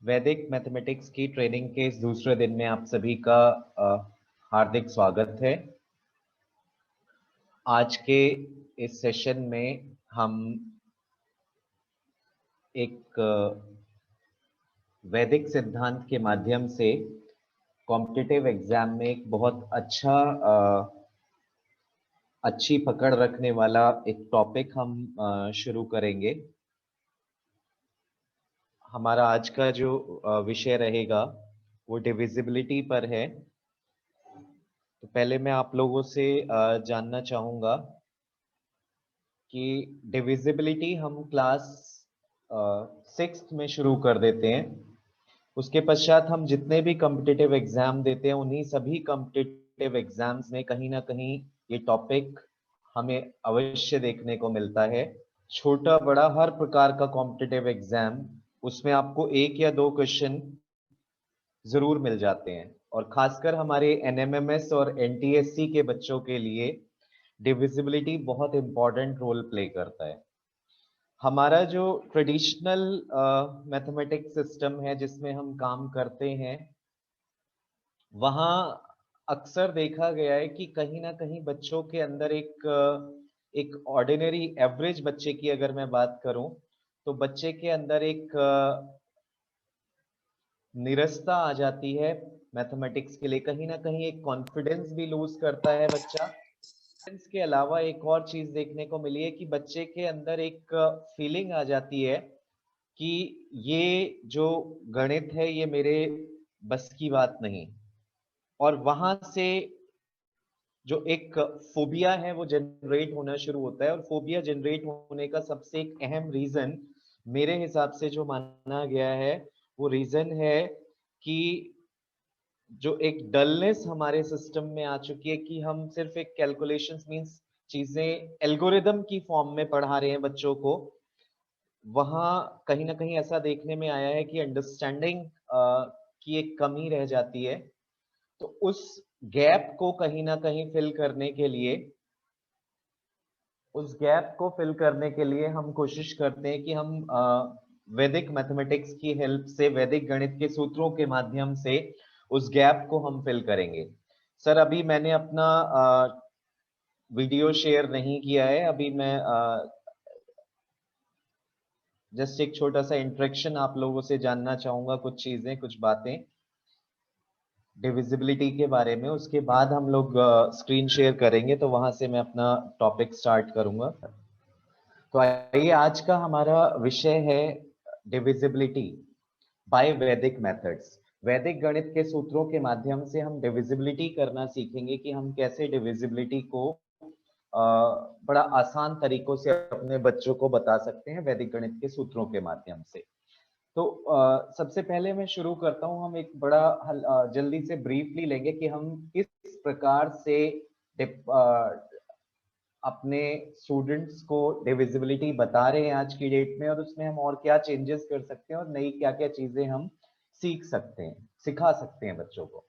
वैदिक मैथमेटिक्स की ट्रेनिंग के इस दूसरे दिन में आप सभी का हार्दिक स्वागत है। आज के इस सेशन में हम एक वैदिक सिद्धांत के माध्यम से कॉम्पिटिटिव एग्जाम में एक बहुत अच्छी पकड़ रखने वाला एक टॉपिक हम शुरू करेंगे। हमारा आज का जो विषय रहेगा वो डिविजिबिलिटी पर है। तो पहले मैं आप लोगों से जानना चाहूंगा कि डिविजिबिलिटी हम क्लास 6th में शुरू कर देते हैं। उसके पश्चात हम जितने भी कॉम्पिटिटिव एग्जाम देते हैं उन्हीं सभी कॉम्पिटिटिव एग्जाम्स में कहीं ना कहीं ये टॉपिक हमें अवश्य देखने को मिलता है। छोटा बड़ा हर प्रकार का कॉम्पिटिटिव एग्जाम, उसमें आपको एक या दो क्वेश्चन जरूर मिल जाते हैं। और खासकर हमारे एनएमएमएस और एनटीएससी के बच्चों के लिए डिविजिबिलिटी बहुत इंपॉर्टेंट रोल प्ले करता है। हमारा जो ट्रेडिशनल मैथमेटिक्स सिस्टम है जिसमें हम काम करते हैं, वहाँ अक्सर देखा गया है कि कहीं ना कहीं बच्चों के अंदर एक ऑर्डिनरी एवरेज बच्चे की अगर मैं बात करूं तो बच्चे के अंदर एक निरस्ता आ जाती है मैथमेटिक्स के लिए। कहीं ना कहीं एक कॉन्फिडेंस भी लूज करता है बच्चा। के अलावा एक और चीज देखने को मिली है कि बच्चे के अंदर एक फीलिंग आ जाती है कि ये जो गणित है ये मेरे बस की बात नहीं। और वहां से जो एक फोबिया है वो जनरेट होना शुरू होता है। और फोबिया जनरेट होने का सबसे एक अहम रीजन मेरे हिसाब से जो माना गया है वो रीजन है कि जो एक डलनेस हमारे सिस्टम में आ चुकी है कि हम सिर्फ एक कैलकुलेशंस मींस चीजें एल्गोरिदम की फॉर्म में पढ़ा रहे हैं बच्चों को। वहां कहीं ना कहीं ऐसा देखने में आया है कि अंडरस्टैंडिंग की एक कमी रह जाती है। तो उस गैप को कहीं ना कहीं फिल करने के लिए हम कोशिश करते हैं कि हम वैदिक मैथमेटिक्स की हेल्प से, वैदिक गणित के सूत्रों के माध्यम से उस गैप को हम फिल करेंगे। सर अभी मैंने अपना वीडियो शेयर नहीं किया है। अभी मैं जस्ट एक छोटा सा इंट्रैक्शन आप लोगों से जानना चाहूंगा, कुछ चीजें कुछ बातें डिविजिबिलिटी के बारे में। उसके बाद हम लोग स्क्रीन शेयर करेंगे, तो वहां से मैं अपना टॉपिक स्टार्ट करूंगा। तो आइए, आज का हमारा विषय है डिविजिबिलिटी बाय वैदिक मेथड्स। वैदिक गणित के सूत्रों के माध्यम से हम डिविजिबिलिटी करना सीखेंगे कि हम कैसे डिविजिबिलिटी को बड़ा आसान तरीकों से अपने बच्चों को बता सकते हैं वैदिक गणित के सूत्रों के माध्यम से। तो सबसे पहले मैं शुरू करता हूं। हम एक बड़ा जल्दी से ब्रीफली लेंगे कि हम किस प्रकार से अपने स्टूडेंट्स को डिविजिबिलिटी बता रहे हैं आज की डेट में, और उसमें हम और क्या चेंजेस कर सकते हैं और नई क्या क्या चीजें हम सीख सकते हैं, सिखा सकते हैं बच्चों को।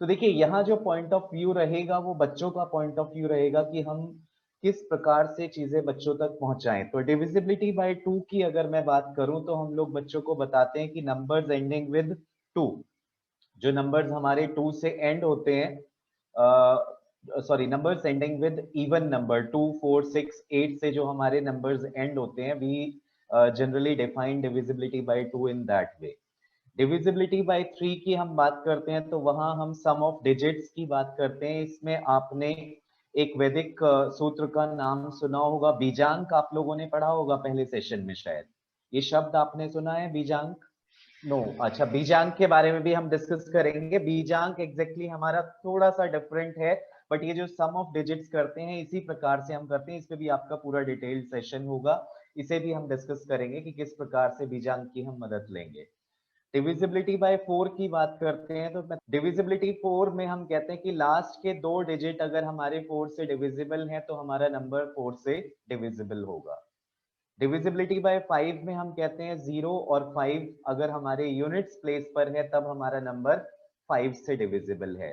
तो देखिए, यहाँ जो पॉइंट ऑफ व्यू रहेगा वो बच्चों का पॉइंट ऑफ व्यू रहेगा कि हम किस प्रकार से चीजें बच्चों तक पहुंचाएं। तो डिविजिबिलिटी बाय 2 की अगर मैं बात करूं तो हम लोग बच्चों को बताते हैं कि नंबर्स एंडिंग विद 2, जो नंबर्स हमारे 2 से एंड होते हैं, sorry, numbers ending with even number 2, 4, 6, 8 से जो हमारे नंबर्स एंड होते हैं, we generally define divisibility by 2 in that way. Divisibility by 3 की हम बात करते हैं तो वहां हम सम ऑफ डिजिट्स की बात करते हैं। इसमें आपने एक वैदिक सूत्र का नाम सुना होगा, बीजांक। आप लोगों ने पढ़ा होगा पहले सेशन में शायद। ये शब्द आपने सुना है, बीजांक? नो, अच्छा, बीजांक के बारे में भी हम डिस्कस करेंगे। बीजांक एग्जैक्टली हमारा थोड़ा सा डिफरेंट है, बट ये जो सम ऑफ डिजिट्स करते हैं इसी प्रकार से हम करते हैं। इस पे भी आपका पूरा डिटेल्ड सेशन होगा, इसे भी हम डिस्कस करेंगे कि किस प्रकार से बीजांक की हम मदद लेंगे। डिविजिबिलिटी बाय 4 की बात करते हैं तो डिविजिबिलिटी 4 में हम कहते हैं कि लास्ट के 2 डिजिट अगर हमारे 4 से डिविजिबल हैं तो हमारा नंबर 4 से डिविजिबल होगा। डिविजिबिलिटी बाय 5 में हम कहते हैं 0 और 5 अगर हमारे यूनिट्स प्लेस पर है तब हमारा नंबर 5 से डिविजिबल है।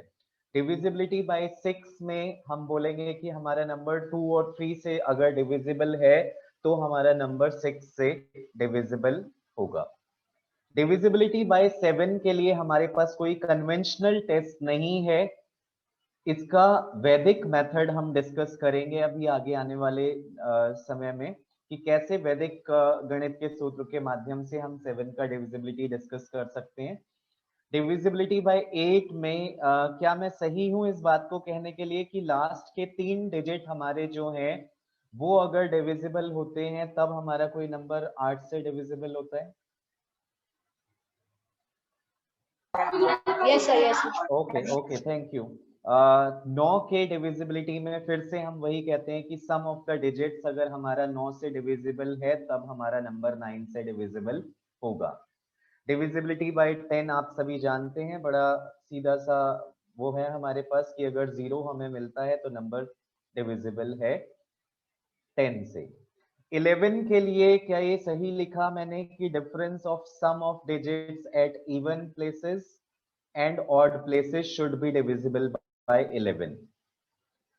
डिविजिबिलिटी बाय 6 में हम बोलेंगे कि हमारा नंबर 2 और 3 से अगर डिविजिबल है तो हमारा नंबर 6 से डिविजिबल होगा। डिविजिबिलिटी बाय 7 के लिए हमारे पास कोई कन्वेंशनल टेस्ट नहीं है, इसका वैदिक मेथड हम डिस्कस करेंगे अभी आगे आने वाले समय में कि कैसे वैदिक गणित के सूत्र के माध्यम से हम 7 का डिविजिबिलिटी डिस्कस कर सकते हैं। डिविजिबिलिटी बाय 8 में क्या मैं सही हूं इस बात को कहने के लिए कि लास्ट के 3 डिजिट हमारे जो हैं वो अगर डिविजिबल होते हैं तब हमारा कोई नंबर 8 से डिविजिबल होता है? Yes sir, yes sir. Okay okay, thank you. 9 के डिविजिबिलिटी में फिर से हम वही कहते हैं कि सम ऑफ द डिजिट्स अगर हमारा 9 से डिविजिबल है तब हमारा नंबर 9 से डिविजिबल होगा। डिविजिबिलिटी बाय 10 आप सभी जानते हैं, बड़ा सीधा सा वो है हमारे पास कि अगर 0 हमें मिलता है तो नंबर डिविजिबल है 10 से। 11 के लिए क्या ये सही लिखा मैंने कि difference of sum of digits at even places and odd places should be divisible by 11?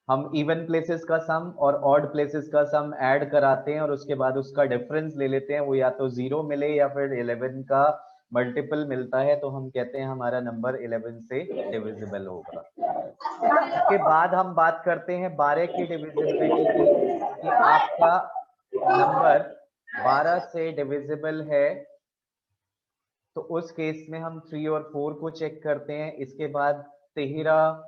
हम इवन प्लेसेस का सम और ऑड प्लेसेस का सम ऐड कराते हैं और उसके बाद उसका डिफरेंस ले लेते हैं, वो या तो 0 मिले या फिर 11 का मल्टीपल मिलता है, तो हम कहते हैं हमारा नंबर 11 से डिविजिबल होगा। उसके बाद हम बात करते हैं 12 की डिविजिबिलिटी की कि आपका नंबर 12 से डिविजिबल है, तो उस केस में हम 3 और 4 को चेक करते हैं। इसके बाद 13,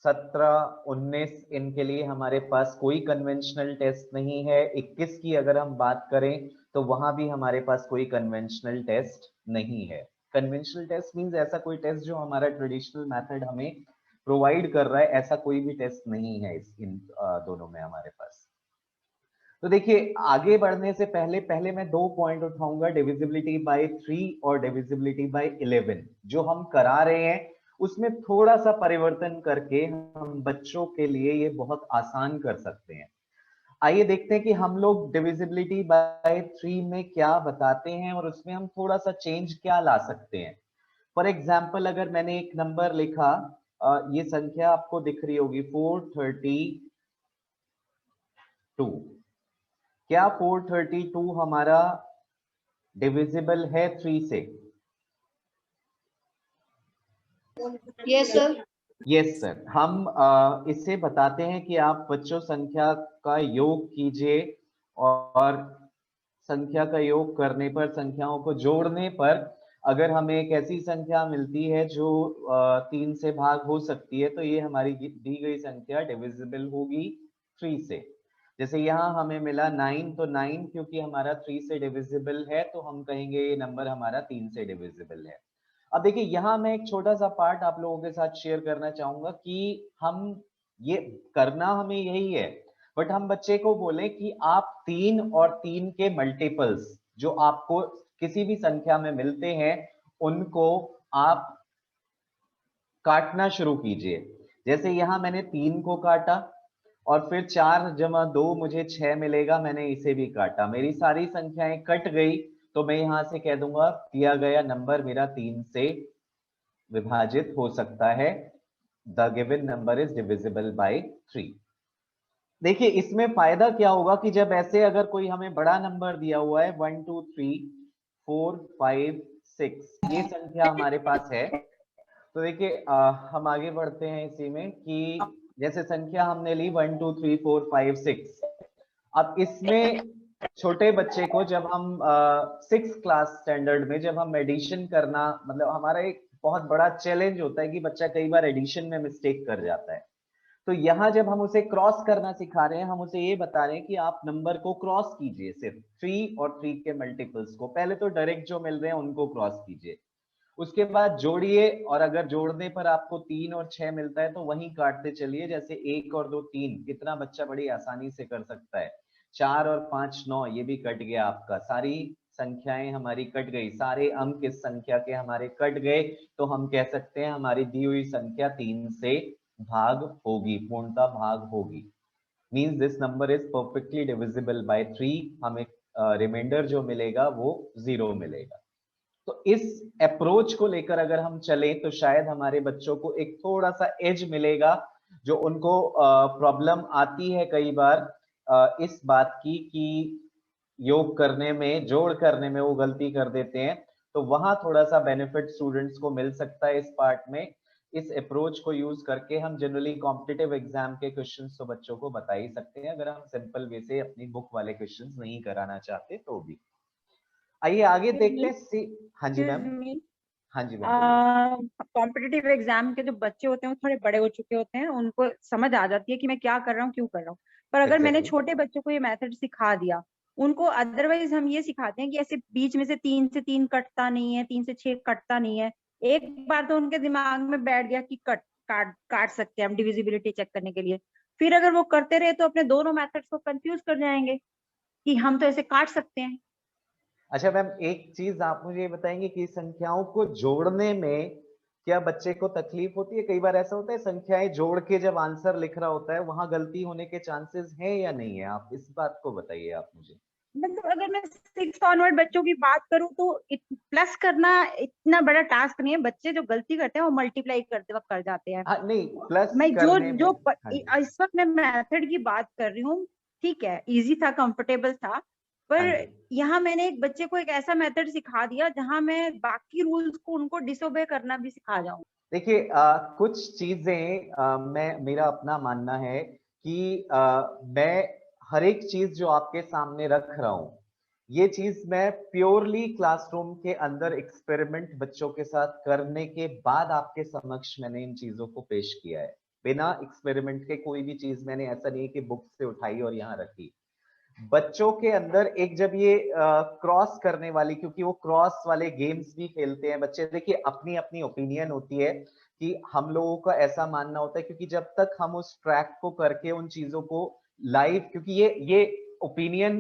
17, 19 इनके लिए हमारे पास कोई कन्वेंशनल टेस्ट नहीं है। 21 की अगर हम बात करें तो वहां भी हमारे पास कोई कन्वेंशनल टेस्ट नहीं है। कन्वेंशनल टेस्ट मींस ऐसा कोई टेस्ट जो हमारा ट्रेडिशनल मेथड हमें प्रोवाइड कर रहा है, ऐसा कोई भी टेस्ट नहीं है इन दोनों में हमारे पास। तो देखिए आगे बढ़ने से पहले मैं 2 पॉइंट उठाऊंगा, डिविजिबिलिटी बाय 3 और डिविजिबिलिटी बाय 11। जो हम करा रहे हैं उसमें थोड़ा सा परिवर्तन करके हम बच्चों के लिए ये बहुत आसान कर सकते हैं। आइए देखते हैं कि हम लोग डिविजिबिलिटी बाय 3 में क्या बताते हैं और उसमें हम थोड़ा सा चेंज क्या ला सकते हैं। फॉर एग्जाम्पल अगर मैंने एक नंबर लिखा, ये संख्या आपको दिख रही होगी 432। क्या 432 हमारा डिविजिबल है 3 से? Yes sir. Yes sir. हम इससे बताते हैं कि आप बच्चों संख्या का योग कीजिए और संख्या का योग करने पर, संख्याओं को जोड़ने पर अगर हमें एक ऐसी संख्या मिलती है जो 3 से भाग हो सकती है, तो ये हमारी दी गई संख्या डिविजिबल होगी 3 से। जैसे यहाँ हमें मिला 9, तो 9 क्योंकि हमारा 3 से डिविजिबल है तो हम कहेंगे ये नंबर हमारा 3 से डिविजिबल है। अब देखिए यहाँ मैं एक छोटा सा पार्ट आप लोगों के साथ शेयर करना चाहूंगा कि हम ये करना हमें यही है, बट हम बच्चे को बोले कि आप 3 और 3 के मल्टीपल्स जो आपको किसी भी संख्या में मिलते हैं उनको आप काटना शुरू कीजिए। जैसे यहाँ मैंने 3 को काटा और फिर 4 जमा 2 मुझे 6 मिलेगा, मैंने इसे भी काटा, मेरी सारी संख्याएं कट गई, तो मैं यहां से कह दूंगा दिया गया नंबर मेरा 3 से विभाजित हो सकता है। The given number is divisible by 3। देखिए इसमें फायदा क्या होगा कि जब ऐसे अगर कोई हमें बड़ा नंबर दिया हुआ है 1 2 3 4 5 6 ये संख्या हमारे पास है, तो देखिए हम आगे बढ़ते हैं इसी में कि जैसे संख्या हमने ली 1 2 3 4 5 6। अब इसमें छोटे बच्चे को जब हम 6th क्लास स्टैंडर्ड में जब हम एडिशन करना, मतलब हमारा एक बहुत बड़ा चैलेंज होता है कि बच्चा कई बार एडिशन में मिस्टेक कर जाता है। तो यहाँ जब हम उसे क्रॉस करना सिखा रहे हैं, हम उसे ये बता रहे हैं कि आप नंबर को क्रॉस कीजिए, सिर्फ 3 और 3 के मल्टीपल्स को पहले तो डायरेक्ट जो मिल रहे हैं उनको क्रॉस कीजिए, उसके बाद जोड़िए और अगर जोड़ने पर आपको 3 और 6 मिलता है तो वहीं काटते चलिए, जैसे 1 और 2 3, कितना बच्चा बड़ी आसानी से कर सकता है। 4 और 5 9, ये भी कट गया आपका, सारी संख्याएं हमारी कट गई, सारे अंक इस संख्या के हमारे कट गए, तो हम कह सकते हैं हमारी दी हुई संख्या 3 से भाग होगी, पूर्णतः भाग होगी। Means this number is perfectly divisible by 3। हमें रिमाइंडर जो मिलेगा वो 0 मिलेगा। तो इस अप्रोच को लेकर अगर हम चलें तो शायद हमारे बच्चों को एक थोड़ा सा एज मिलेगा, जो उनको प्रॉब्लम आती है कई बार इस बात की कि योग करने में, जोड़ करने में वो गलती कर देते हैं, तो वहां थोड़ा सा बेनिफिट स्टूडेंट्स को मिल सकता है इस पार्ट में। इस अप्रोच को यूज करके हम जनरली कॉम्पिटिटिव एग्जाम के क्वेश्चंस तो बच्चों को बता ही सकते हैं, अगर हम सिंपल वे से अपनी बुक वाले क्वेश्चंस नहीं कराना चाहते तो भी। आइए आगे देखते हैं। हाँ जी मैम। हाँ जी मैम बोलिए। कॉम्पिटिटिव एग्जाम के जो बच्चे होते हैं वो थोड़े बड़े हो चुके होते हैं, उनको समझ आ जाती है कि मैं क्या कर रहा हूँ, क्यों कर रहा हूँ। पर अगर मैंने एग्जैक्टली। छोटे बच्चों को ये मेथड सिखा दिया, उनको अदरवाइज हम ये सिखाते हैं कि ऐसे बीच में से 3 से 3 कटता नहीं है, 3 से 6 कटता नहीं है। एक बार तो उनके दिमाग में बैठ गया कि काट काट सकते हैं हम डिविजिबिलिटी चेक करने के लिए। फिर अगर वो करते रहे तो अपने दोनों मेथड्स को कंफ्यूज कर जाएंगे कि हम तो ऐसे काट सकते हैं। अच्छा मैम, एक चीज आप मुझे बताएंगे कि संख्याओं को जोड़ने में क्या बच्चे को तकलीफ होती है? कई बार ऐसा होता है संख्याएं जोड़ के जब आंसर लिख रहा होता है वहां गलती होने के चांसेस हैं या नहीं है? आप इस बात को बताइए आप मुझे। मतलब अगर मैं 6 ऑनवर्ड बच्चों की बात करूं तो प्लस करना इतना बड़ा टास्क नहीं है। बच्चे जो गलती करते हैं वो मल्टीप्लाई करते वक्त कर जाते हैं। हाँ नहीं, प्लस मैं जो करने में। जो हाँ जी। इस वक्त मैं मेथड की बात कर रही हूँ, ठीक है, इजी था, कंफर्टेबल था। पर हाँ जी। यहाँ मैंने एक बच्चे को एक ऐसा मेथड सिखा दिया जहां मैं बाकी रूल्स को उनको डिसोबे करना भी सिखा जाऊं। देखिए कुछ चीजें मेरा अपना मानना है कि मैं हर एक चीज जो आपके सामने रख रहा हूं, ये चीज मैं प्योरली क्लासरूम के अंदर एक्सपेरिमेंट बच्चों के साथ करने के बाद आपके समक्ष मैंने इन चीजों को पेश किया है। बिना एक्सपेरिमेंट के कोई भी चीज मैंने ऐसा नहीं कि बुक से उठाई और यहाँ रखी। बच्चों के अंदर एक जब ये क्रॉस करने वाली, क्योंकि वो क्रॉस वाले गेम्स भी खेलते हैं बच्चे, देखिए अपनी अपनी ओपिनियन होती है कि हम लोगों का ऐसा मानना होता है, क्योंकि जब तक हम उस ट्रैक को करके उन चीजों को लाइव, क्योंकि ये ओपिनियन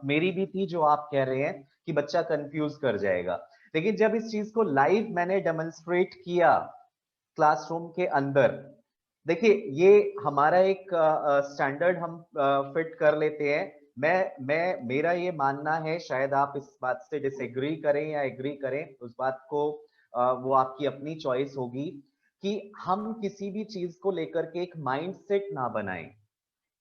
मेरी भी थी जो आप कह रहे हैं कि बच्चा कंफ्यूज कर जाएगा, लेकिन जब इस चीज को लाइव मैंने डेमोन्स्ट्रेट किया क्लासरूम के अंदर, देखिए ये हमारा एक स्टैंडर्ड हम फिट कर लेते हैं। मैं मेरा ये मानना है, शायद आप इस बात से डिसएग्री करें या एग्री करें, उस बात को वो आपकी अपनी चॉइस होगी, कि हम किसी भी चीज को लेकर के एक माइंडसेट ना बनाएं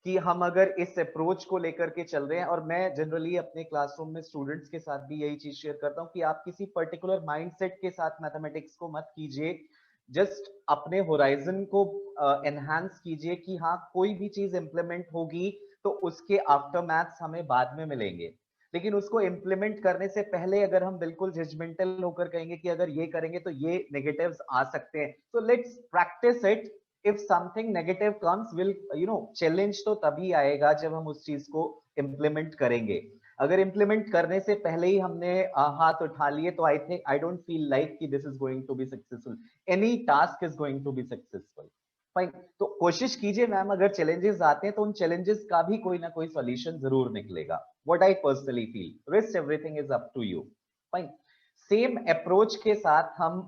कि हम अगर इस अप्रोच को लेकर के चल रहे हैं। और मैं जनरली अपने क्लासरूम में स्टूडेंट्स के साथ भी यही चीज शेयर करता हूं कि आप किसी पर्टिकुलर माइंडसेट के साथ मैथमेटिक्स को मत कीजिए, जस्ट अपने होराइजन को एनहांस कीजिए कि हाँ कोई भी चीज इंप्लीमेंट होगी तो उसके आफ्टर मैथ्स हमें बाद में मिलेंगे, लेकिन उसको इंप्लीमेंट करने से पहले अगर हम बिल्कुल जजमेंटल होकर कहेंगे कि अगर ये करेंगे तो ये नेगेटिव्स आ सकते हैं, तो let's practice it. If something negative comes, will challenge तो तभी आएगा जब हम उस चीज को इंप्लीमेंट करेंगे। अगर इंप्लीमेंट करने से पहले ही हमने हाथ उठा लिए तो आई डोंट फील लाइक कि this is going to be successful, any task is going to be successful. Fine, तो कोशिश कीजिए मैम, अगर चैलेंजेस आते हैं तो उन चैलेंजेस का भी कोई ना कोई सॉल्यूशन जरूर निकलेगा। What I personally feel, rest everything is up to you. Fine, same approach के साथ हम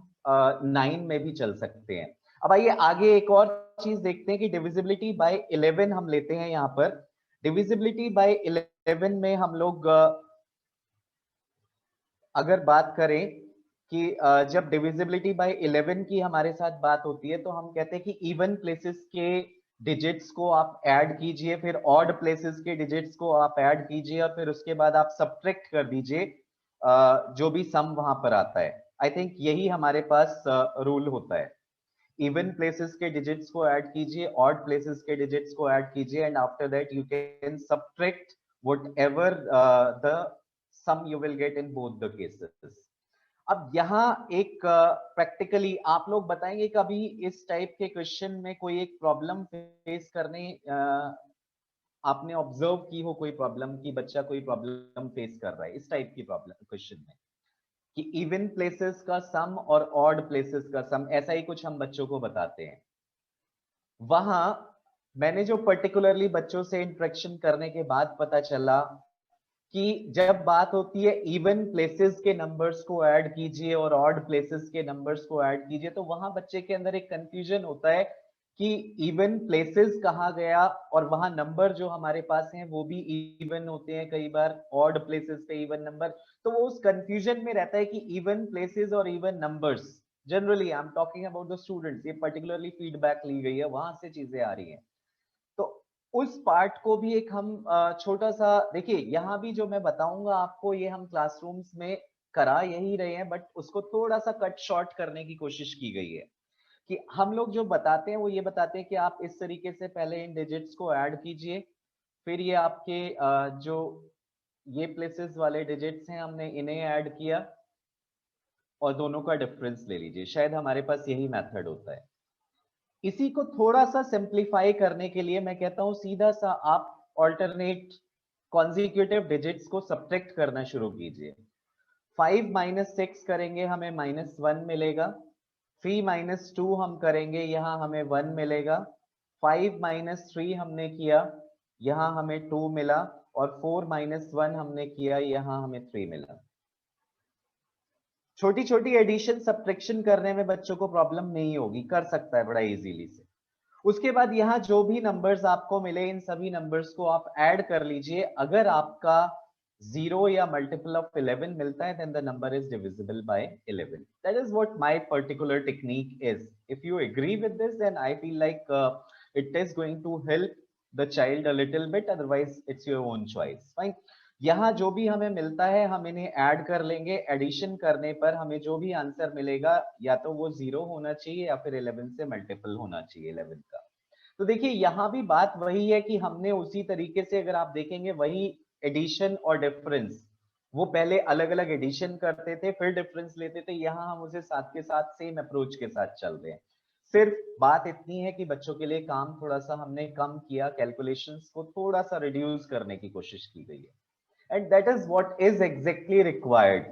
9 में भी चल सकते हैं। अब आइए आगे एक और चीज देखते हैं कि डिविजिबिलिटी बाय 11 हम लेते हैं। यहाँ पर डिविजिबिलिटी बाय 11 में हम लोग अगर बात करें कि जब डिविजिबिलिटी बाय 11 की हमारे साथ बात होती है तो हम कहते हैं कि इवन प्लेसेस के डिजिट्स को आप ऐड कीजिए, फिर ऑड प्लेसेस के डिजिट्स को आप ऐड कीजिए, और फिर उसके बाद आप सब्ट्रैक्ट कर दीजिए जो भी सम वहां पर आता है। आई थिंक यही हमारे पास रूल होता है। इवन प्लेसेस के डिजिट्स को ऐड कीजिए, ऑड प्लेसेस के डिजिट्स को ऐड कीजिए, and after that you can subtract whatever the sum you will get in both the cases. अब यहाँ एक प्रैक्टिकली आप लोग बताएंगे कभी इस टाइप के क्वेश्चन में कोई एक प्रॉब्लम फेस करने आपने ऑब्जर्व की हो, कोई प्रॉब्लम की बच्चा कोई प्रॉब्लम फेस कर रहा है इस टाइप की प्रॉब्लम क्वेश्चन में, कि इवन प्लेसेस का सम और ऑड प्लेसेस का सम, ऐसा ही कुछ हम बच्चों को बताते हैं। वहां मैंने जो पर्टिकुलरली बच्चों से इंटरेक्शन करने के बाद पता चला कि जब बात होती है इवन प्लेसेस के नंबर्स को ऐड कीजिए और ऑड प्लेसेस के नंबर्स को ऐड कीजिए, तो वहां बच्चे के अंदर एक कंफ्यूजन होता है कि इवन प्लेसेस कहाँ गया, और वहां नंबर जो हमारे पास हैं वो भी इवन होते हैं कई बार, ऑड प्लेसेस पे इवन नंबर, तो वो उस कंफ्यूजन में रहता है कि इवन प्लेसेस और even numbers, generally I am talking about the students, ये पर्टिकुलरली फीडबैक ली गई है, वहां से चीजें आ रही हैं। तो उस पार्ट को भी एक हम छोटा सा देखिए, यहाँ भी जो मैं बताऊंगा आपको ये हम क्लासरूम्स में करा यही रहे हैं, बट उसको थोड़ा सा कट शॉर्ट करने की कोशिश की गई है कि हम लोग जो बताते हैं वो ये बताते हैं कि आप इस तरीके से पहले इन डिजिट्स को ऐड कीजिए, फिर ये आपके जो ये प्लेसेस वाले डिजिट्स हैं हमने इन्हें ऐड किया और दोनों का डिफरेंस ले लीजिए। शायद हमारे पास यही मेथड होता है। इसी को थोड़ा सा सिंप्लीफाई करने के लिए मैं कहता हूं सीधा सा आप ऑल्टरनेट कॉन्जिक्यूटिव डिजिट्स को सब्ट्रैक्ट करना शुरू कीजिए। 5 माइनस 6 करेंगे हमें -1 मिलेगा। 3 माइनस 2 हम करेंगे, यहाँ हमें 1 मिलेगा। 5 माइनस 3 हमने किया, यहाँ हमें 2 मिला। और 4 माइनस 1 हमने किया, यहाँ हमें 3 मिला। छोटी छोटी एडिशन सब्ट्रैक्शन करने में बच्चों को प्रॉब्लम नहीं होगी, कर सकता है बड़ा इजीली से। उसके बाद यहाँ जो भी नंबर्स आपको मिले इन सभी नंबर्स को आप ऐड कर लीजिए। अगर आपका 0 या मल्टीपल ऑफ 11 मिलता है then the number is divisible by 11. That is what my particular technique is. If you agree with this, then I feel like it is going to help the child a little bit, otherwise it's your own choice. Fine. यहाँ जो भी हमें मिलता है हम इन्हें add कर लेंगे। एडिशन करने पर हमें जो भी आंसर मिलेगा या तो वो 0 होना चाहिए या फिर 11 से मल्टीपल होना चाहिए 11 का। तो देखिए यहाँ भी बात वही है कि हमने उसी तरीके से, अगर आप देखेंगे, वही एडिशन और डिफरेंस, वो पहले अलग अलग एडिशन करते थे फिर डिफरेंस लेते थे, यहाँ हम उसे साथ के साथ सेम अप्रोच के साथ चल रहे हैं। सिर्फ बात इतनी है कि बच्चों के लिए काम थोड़ा सा हमने कम किया, कैलकुलेशंस को थोड़ा सा रिड्यूस करने की कोशिश की गई है, and that is what is exactly required.